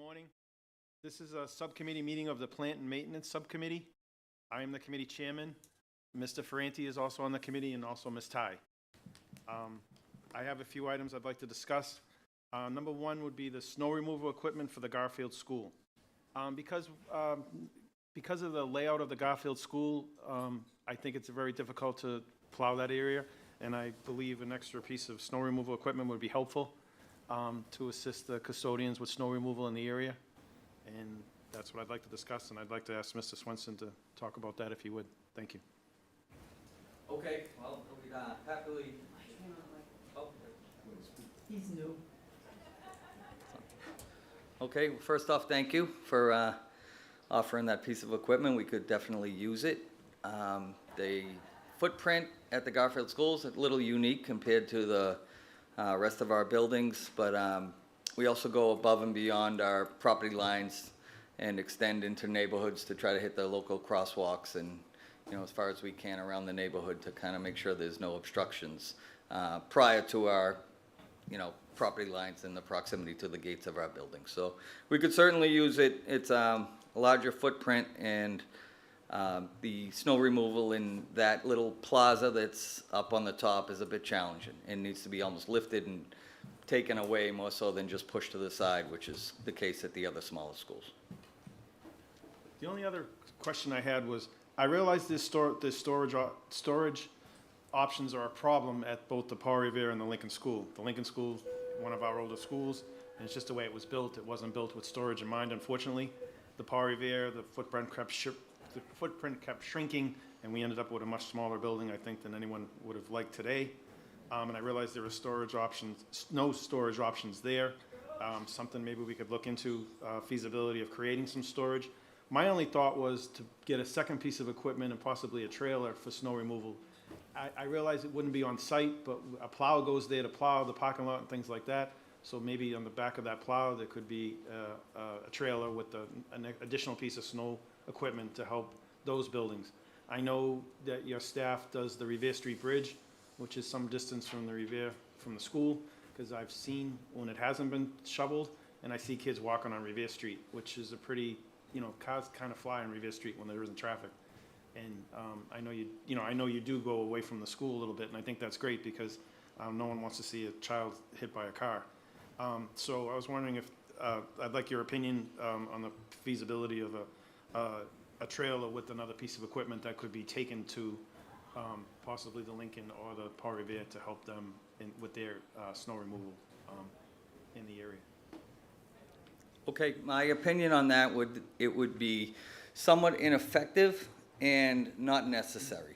morning. This is a subcommittee meeting of the Plant and Maintenance Subcommittee. I am the committee chairman. Mr. Ferranti is also on the committee, and also Ms. Ty. I have a few items I'd like to discuss. Number one would be the snow removal equipment for the Garfield School. Because of the layout of the Garfield School, I think it's very difficult to plow that area, and I believe an extra piece of snow removal equipment would be helpful to assist the custodians with snow removal in the area. And that's what I'd like to discuss, and I'd like to ask Mr. Swenson to talk about that if he would. Thank you. Okay, well, we'd happily. Oh. He's new. Okay, first off, thank you for offering that piece of equipment. We could definitely use it. The footprint at the Garfield School is a little unique compared to the rest of our buildings, but we also go above and beyond our property lines and extend into neighborhoods to try to hit the local crosswalks and, you know, as far as we can around the neighborhood to kind of make sure there's no obstructions prior to our, you know, property lines and the proximity to the gates of our buildings. So we could certainly use it. It's a larger footprint, and the snow removal in that little plaza that's up on the top is a bit challenging and needs to be almost lifted and taken away more so than just pushed to the side, which is the case at the other smaller schools. The only other question I had was, I realize this storage options are a problem at both the Paul Revere and the Lincoln School. The Lincoln School, one of our older schools, and it's just the way it was built. It wasn't built with storage in mind, unfortunately. The Paul Revere, the footprint kept shrinking, and we ended up with a much smaller building, I think, than anyone would have liked today. And I realized there were storage options, no storage options there. Something maybe we could look into, feasibility of creating some storage. My only thought was to get a second piece of equipment and possibly a trailer for snow removal. I realize it wouldn't be on site, but a plow goes there to plow the parking lot and things like that. So maybe on the back of that plow, there could be a trailer with an additional piece of snow equipment to help those buildings. I know that your staff does the Revere Street Bridge, which is some distance from the Revere, from the school, because I've seen when it hasn't been shoveled, and I see kids walking on Revere Street, which is a pretty, you know, cars kind of fly on Revere Street when there isn't traffic. And I know you do go away from the school a little bit, and I think that's great because no one wants to see a child hit by a car. So I was wondering if, I'd like your opinion on the feasibility of a trailer with another piece of equipment that could be taken to possibly the Lincoln or the Paul Revere to help them with their snow removal in the area. Okay, my opinion on that would be somewhat ineffective and not necessary.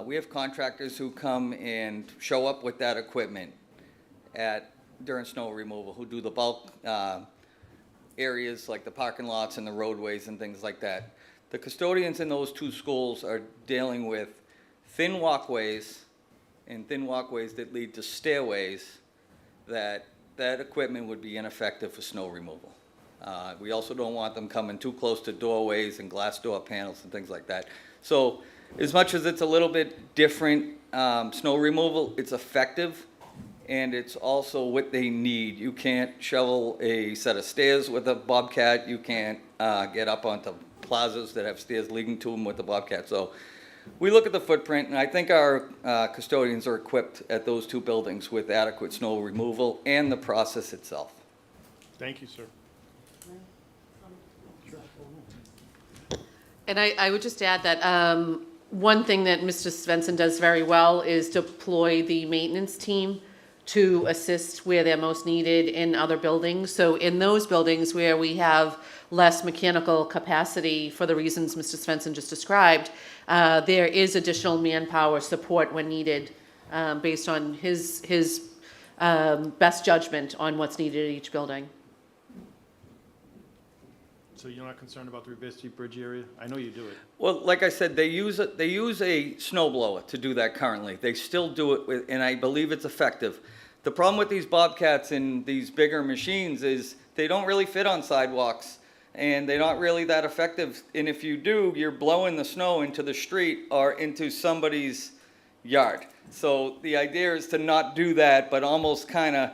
We have contractors who come and show up with that equipment during snow removal, who do the bulk areas like the parking lots and the roadways and things like that. The custodians in those two schools are dealing with thin walkways and thin walkways that lead to stairways that equipment would be ineffective for snow removal. We also don't want them coming too close to doorways and glass door panels and things like that. So as much as it's a little bit different snow removal, it's effective, and it's also what they need. You can't shovel a set of stairs with a Bobcat. You can't get up onto plazas that have stairs leading to them with the Bobcat. So we look at the footprint, and I think our custodians are equipped at those two buildings with adequate snow removal and the process itself. Thank you, sir. And I would just add that one thing that Mr. Svensson does very well is deploy the maintenance team to assist where they're most needed in other buildings. So in those buildings where we have less mechanical capacity for the reasons Mr. Svensson just described, there is additional manpower support when needed based on his best judgment on what's needed at each building. So you're not concerned about the Revere Street Bridge area? I know you do it. Well, like I said, they use a snow blower to do that currently. They still do it with, and I believe it's effective. The problem with these Bobcats and these bigger machines is they don't really fit on sidewalks, and they're not really that effective. And if you do, you're blowing the snow into the street or into somebody's yard. So the idea is to not do that, but almost kind of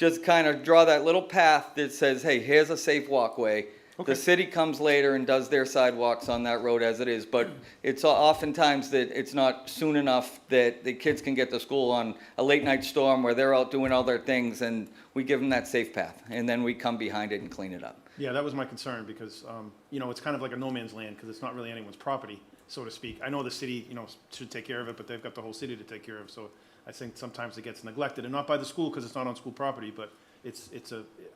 just kind of draw that little path that says, hey, here's a safe walkway. Okay. The city comes later and does their sidewalks on that road as it is, but it's oftentimes that it's not soon enough that the kids can get to school on a late night storm where they're out doing all their things, and we give them that safe path, and then we come behind it and clean it up. Yeah, that was my concern because, it's kind of like a no man's land because it's not really anyone's property, so to speak. I know the city, should take care of it, but they've got the whole city to take care of. So I think sometimes it gets neglected, and not by the school because it's not on school property, but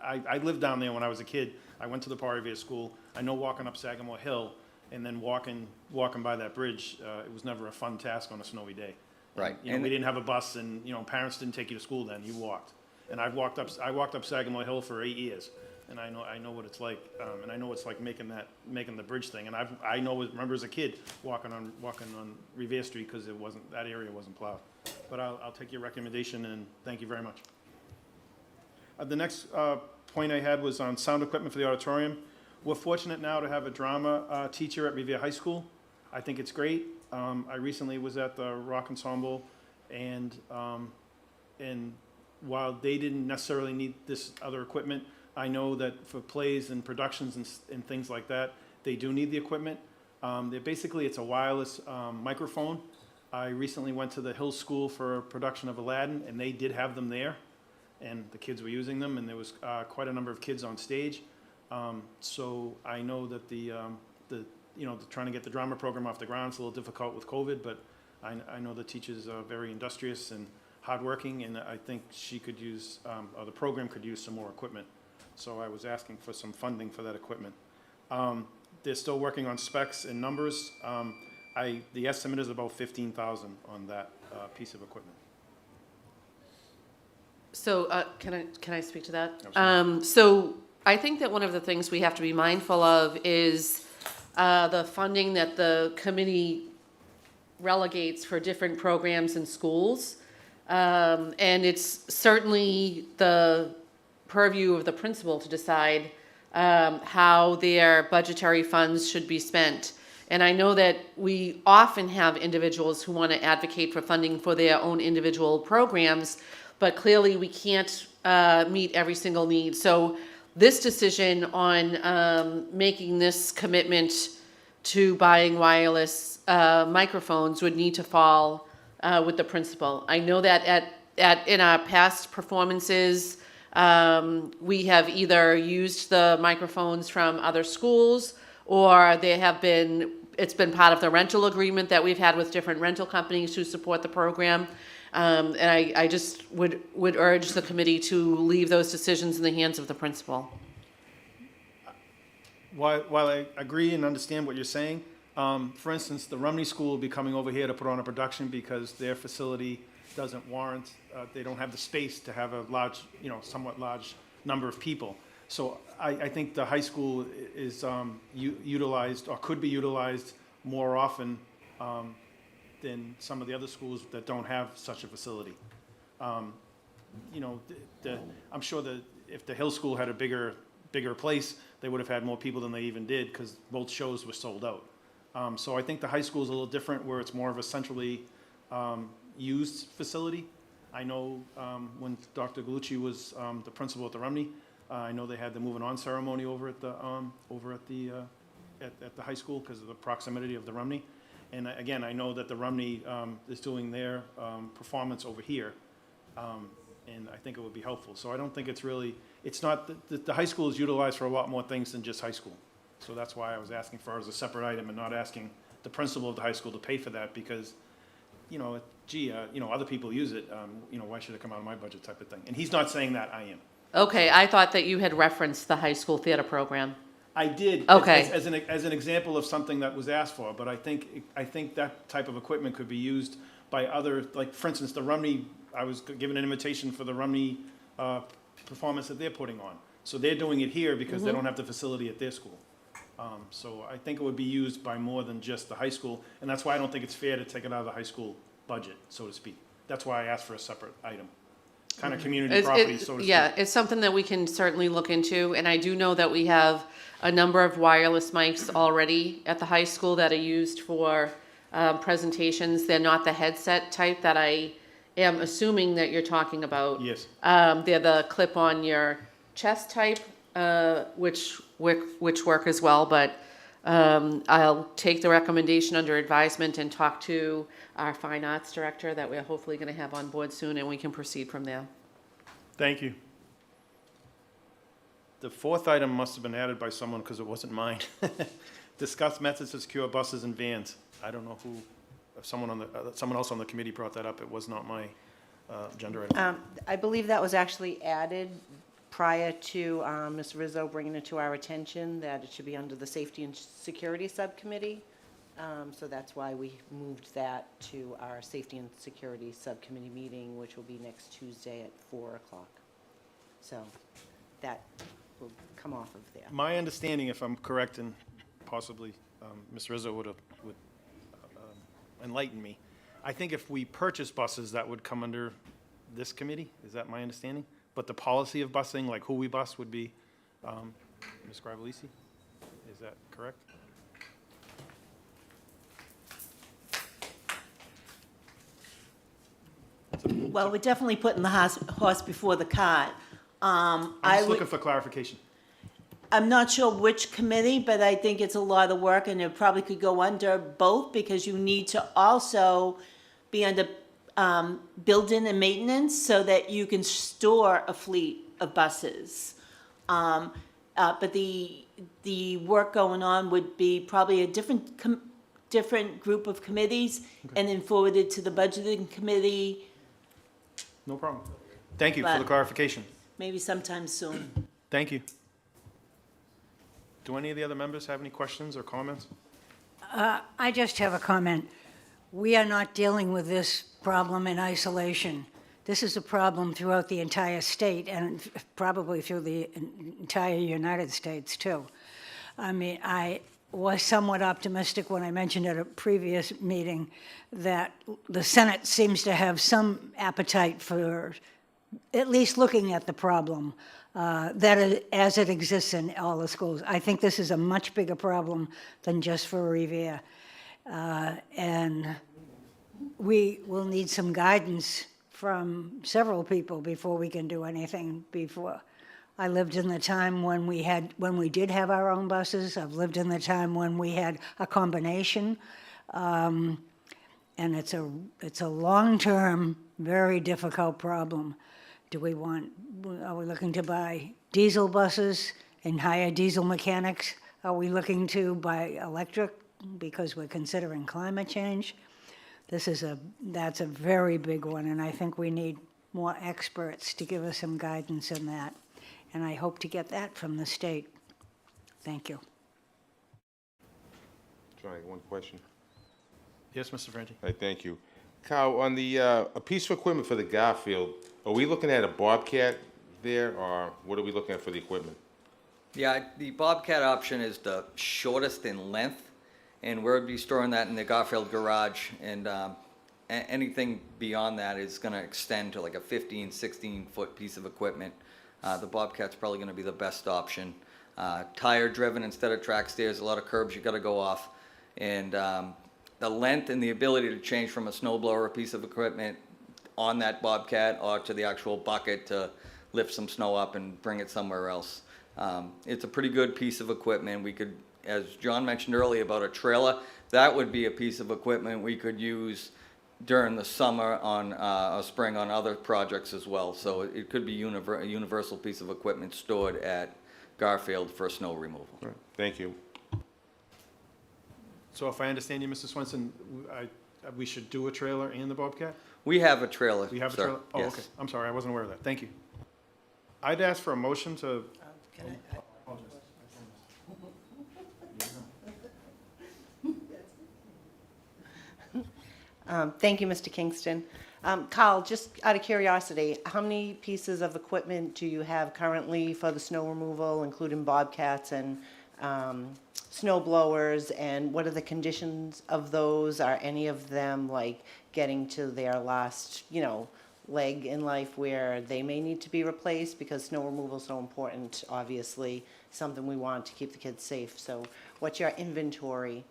I lived down there when I was a kid. I went to the Revere school. I know walking up Sagamore Hill and then walking by that bridge, it was never a fun task on a snowy day. Right. And, we didn't have a bus, and parents didn't take you to school then. You walked, and I walked up Sagamore Hill for 8 years, and I know what it's like, and I know it's like making the bridge thing. And I remember as a kid walking on Revere Street because that area wasn't plowed. But I'll take your recommendation, and thank you very much. The next point I had was on sound equipment for the auditorium. We're fortunate now to have a drama teacher at Revere High School. I think it's great. I recently was at the rock ensemble, and while they didn't necessarily need this other equipment, I know that for plays and productions and things like that, they do need the equipment. It's a wireless microphone. I recently went to the Hill School for a production of Aladdin, and they did have them there, and the kids were using them, and there was quite a number of kids on stage. So I know that trying to get the drama program off the ground is a little difficult with COVID, but I know the teachers are very industrious and hardworking, and I think she could use, or the program could use some more equipment. So I was asking for some funding for that equipment. They're still working on specs and numbers. The estimate is about $15,000 on that piece of equipment. So, can I speak to that? Absolutely. So I think that one of the things we have to be mindful of is the funding that the committee relegates for different programs in schools. And it's certainly the purview of the principal to decide how their budgetary funds should be spent. And I know that we often have individuals who want to advocate for funding for their own individual programs, but clearly we can't meet every single need. So this decision on making this commitment to buying wireless microphones would need to fall with the principal. I know that in our past performances, we have either used the microphones from other schools, or it's been part of the rental agreement that we've had with different rental companies who support the program. And I just would urge the committee to leave those decisions in the hands of the principal. While I agree and understand what you're saying, for instance, the Rumney School will be coming over here to put on a production because their facility doesn't warrant, they don't have the space to have a large, somewhat large number of people. So I think the high school is utilized, or could be utilized more often than some of the other schools that don't have such a facility. I'm sure that if the Hill School had a bigger place, they would have had more people than they even did because both shows were sold out. So I think the high school is a little different where it's more of a centrally used facility. I know when Dr. Galucci was the principal at the Rumney, I know they had the moving on ceremony over at the high school because of the proximity of the Rumney. And again, I know that the Rumney is doing their performance over here, and I think it would be helpful. So I don't think it's not, the high school is utilized for a lot more things than just high school. So that's why I was asking for it as a separate item and not asking the principal of the high school to pay for that because, other people use it, why should it come out of my budget type of thing? And he's not saying that, I am. Okay, I thought that you had referenced the high school theater program. I did, Okay. as an example of something that was asked for, but I think that type of equipment could be used by other, like, for instance, the Rumney, I was given an invitation for the Rumney performance that they're putting on. So they're doing it here because they don't have the facility at their school. So I think it would be used by more than just the high school, and that's why I don't think it's fair to take it out of the high school budget, so to speak. That's why I asked for a separate item. Kind of community property, so to speak. Yeah, it's something that we can certainly look into, and I do know that we have a number of wireless mics already at the high school that are used for presentations. They're not the headset type that I am assuming that you're talking about. Yes. They're the clip on your chest type, which work as well, but I'll take the recommendation under advisement and talk to our fine arts director that we're hopefully gonna have on board soon, and we can proceed from there. Thank you. The fourth item must have been added by someone because it wasn't mine. Discuss methods to secure buses and vans. I don't know who, if someone else on the committee brought that up. It was not my agenda item. I believe that was actually added prior to Ms. Rizzo bringing it to our attention, that it should be under the Safety and Security Subcommittee. So that's why we moved that to our Safety and Security Subcommittee meeting, which will be next Tuesday at 4 o'clock. So that will come off of there. My understanding, if I'm correct, and possibly Ms. Rizzo would enlighten me, I think if we purchase buses, that would come under this committee. Is that my understanding? But the policy of busing, like who we bus, would be Ms. Grivalisi? Is that correct? Well, we're definitely putting the horse before the cart. I'm just looking for clarification. I'm not sure which committee, but I think it's a lot of work, and it probably could go under both, because you need to also be under build-in and maintenance so that you can store a fleet of buses. But the work going on would be probably a different group of committees, and then forwarded to the budgeting committee, No problem. Thank you for the But- clarification. maybe sometime soon. Thank you. Do any of the other members have any questions or comments? I just have a comment. We are not dealing with this problem in isolation. This is a problem throughout the entire state and probably through the entire United States, too. I mean, I was somewhat optimistic when I mentioned at a previous meeting that the Senate seems to have some appetite for at least looking at the problem as it exists in all the schools. I think this is a much bigger problem than just for Revere. And we will need some guidance from several people before we can do anything. I lived in the time when we did have our own buses. I've lived in the time when we had a combination. And it's a long-term, very difficult problem. Are we looking to buy diesel buses and hire diesel mechanics? Are we looking to buy electric because we're considering climate change? That's a very big one, and I think we need more experts to give us some guidance in that. And I hope to get that from the state. Thank you. Johnny, one question. Yes, Mr. Franchi? Hey, thank you. Kyle, on the, a piece of equipment for the Garfield, are we looking at a Bobcat there, or what are we looking at for the equipment? Yeah, the Bobcat option is the shortest in length, and we'll be storing that in the Garfield garage, and anything beyond that is gonna extend to like a 15, 16-foot piece of equipment. The Bobcat's probably gonna be the best option. Tire driven instead of track stairs, a lot of curbs you gotta go off, and the length and the ability to change from a snow blower piece of equipment on that Bobcat or to the actual bucket to lift some snow up and bring it somewhere else. It's a pretty good piece of equipment. We could, as John mentioned earlier about a trailer, that would be a piece of equipment we could use during the summer or spring on other projects as well. So it could be a universal piece of equipment stored at Garfield for snow removal. All right, thank you. So if I understand you, Mr. Swenson, we should do a trailer and the Bobcat? We have a trailer, We have a sir. trailer? Oh, Yes. okay. I'm sorry, I wasn't aware of that. Thank you. I'd ask for a motion to, Thank you, Mr. Kingston. Carl, just out of curiosity, how many pieces of equipment do you have currently for the snow removal, including bobcats and snow blowers? And what are the conditions of those? Are any of them like getting to their last, leg in life where they may need to be replaced? Because snow removal is so important, obviously, something we want to keep the kids safe. So what's your inventory?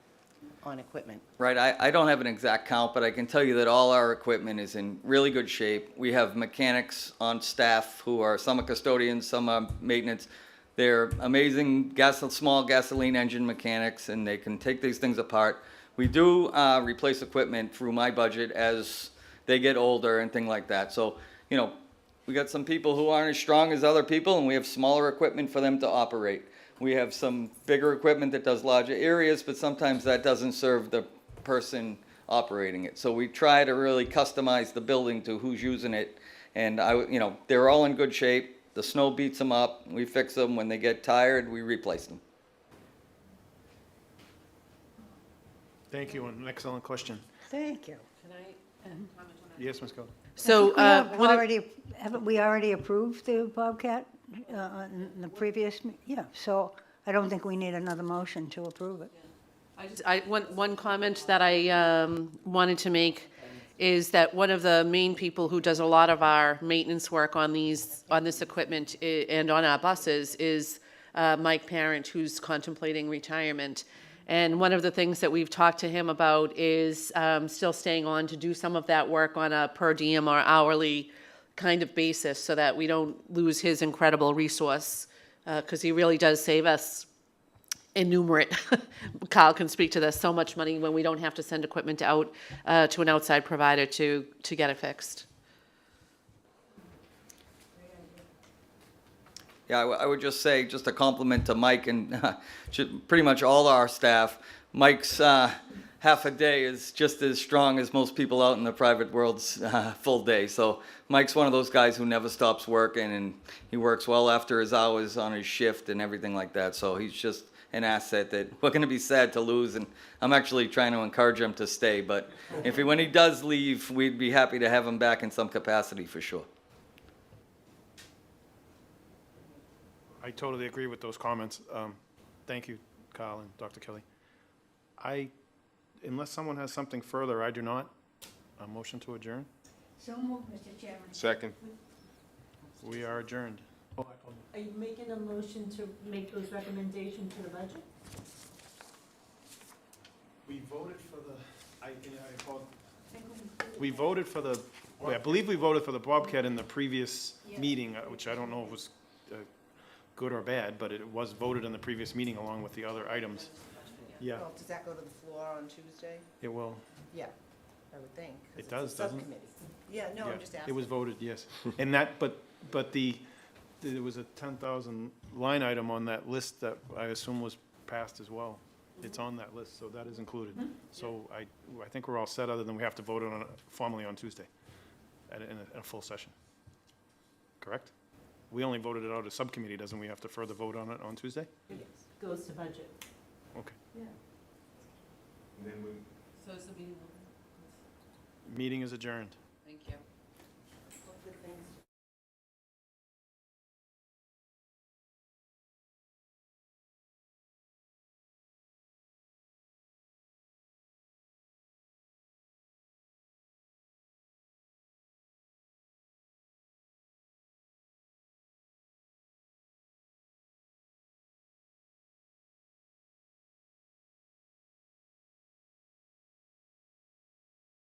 on equipment? Right, I don't have an exact count, but I can tell you that all our equipment is in really good shape. We have mechanics on staff who are, some are custodians, some are maintenance. They're amazing small gasoline engine mechanics, and they can take these things apart. We do replace equipment through my budget as they get older and things like that. So, you know, we got some people who aren't as strong as other people, and we have smaller equipment for them to operate. We have some bigger equipment that does larger areas, but sometimes that doesn't serve the person operating it. So we try to really customize the building to who's using it. And you know, they're all in good shape. The snow beats them up. We fix them. When they get tired, we replace them. Thank you, an excellent question. Thank you. Yes, Ms. Keller? So, We have one of- haven't we already approved the Bobcat in the previous, yeah, so I don't think we need another motion to approve it. one comment that I wanted to make is that one of the main people who does a lot of our maintenance work on this equipment and on our buses is Mike Parent, who's contemplating retirement. And one of the things that we've talked to him about is still staying on to do some of that work on a per diem or hourly kind of basis so that we don't lose his incredible resource, because he really does save us innumerate, Kyle can speak to this, so much money when we don't have to send equipment out to an outside provider to get it fixed. Yeah, I would just say, just a compliment to Mike and pretty much all our staff. Mike's half a day is just as strong as most people out in the private world's full day. So Mike's one of those guys who never stops working, and he works well after his hours on his shift and everything like that. So he's just an asset that we're going to be sad to lose, and I'm actually trying to encourage him to stay. But when he does leave, we'd be happy to have him back in some capacity for sure. I totally agree with those comments. Thank you, Kyle and Dr. Kelly. Unless someone has something further, I do not. A motion to adjourn? So moved, Mr. Chairman. Second. We are adjourned. Are you making a motion to make those recommendations to the budget? We voted for I believe we voted for the Bobcat in the previous meeting, which I don't know if was good or bad, but it was voted in the previous meeting along with the other items. Yeah, Well, does that go to the floor on Tuesday? it will. Yeah, I would think. 'cause It it's a does, doesn't it? subcommittee. Yeah, no, Yeah, I'm just asking. It was voted, yes. And that, but there was a 10,000 line item on that list that I assume was passed as well. It's on that list, so that is included. So I think we're all set, other than we have to vote on it formally on Tuesday in a full session. Correct? We only voted it out as subcommittee, doesn't we have to further vote on it on Tuesday? Yes, goes to budget. Okay. Yeah. Meeting is adjourned.